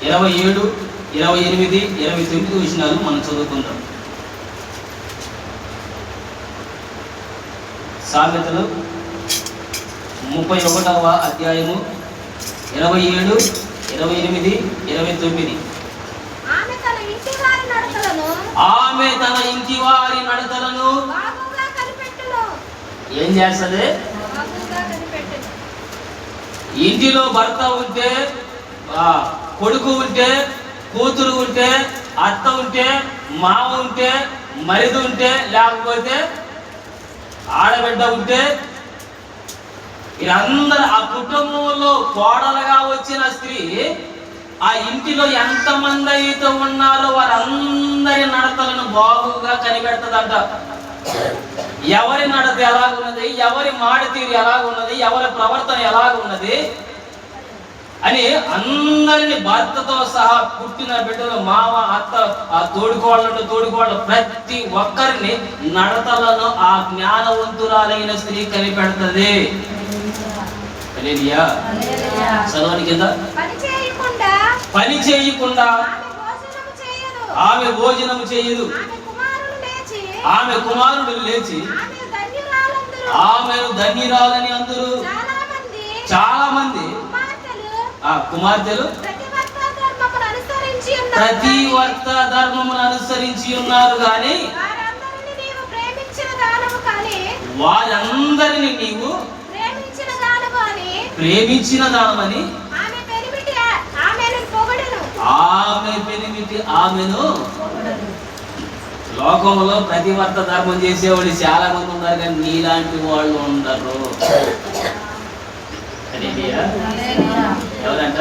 27, 28, 29 వచనాలు మనం చదువుకుందాం. సామెతలు 31వ అధ్యాయము 27, 28, 29. ఆమె తన ఇంటి వారి నడతలను ఏం చేస్తుంది? ఇంటిలో భర్త ఉంటే, కొడుకు ఉంటే, కూతురు ఉంటే, అత్త ఉంటే, మామ ఉంటే, మరిది ఉంటే, లేకపోతే ఆడబిడ్డ ఉంటే, వీరందరూ ఆ కుటుంబంలో కోడలుగా వచ్చిన స్త్రీ ఆ ఇంటిలో ఎంతమంది అయితే ఉన్నారో వారందరి నడతలను బాగుగా కనిపెడుతుందంట. ఎవరి నడత ఎలాగున్నది, ఎవరి మాట తీరు ఎలాగున్నది, ఎవరి ప్రవర్తన ఎలాగున్నది అని అందరిని భర్తతో సహా పుట్టిన బిడ్డలు, మామ, అత్త, ఆ తోడుకోళ్ళు ప్రతి ఒక్కరిని నడతలను ఆ జ్ఞానవంతురాలైన స్త్రీ కనిపెడుతుంది. చదవని కింద పని చేయకుండా ఆమె భోజనము చేయదు. ఆమె కుమారుడు లేచి ఆమెను ధన్యురాలని అందరూ చాలా మంది కుమార్తెలు ప్రతివర్త ధర్మమును అనుసరించి ఉన్నారు, కానీ వారందరినీ నీవు ప్రేమించిన దానమని ఆమె పెనిమిటి ఆమెను. లోకంలో ప్రతివర్త ధర్మం చేసేవాళ్ళు చాలా మంది ఉన్నారు, కానీ నీలాంటి వాళ్ళు ఉండరు. ఎవరంట?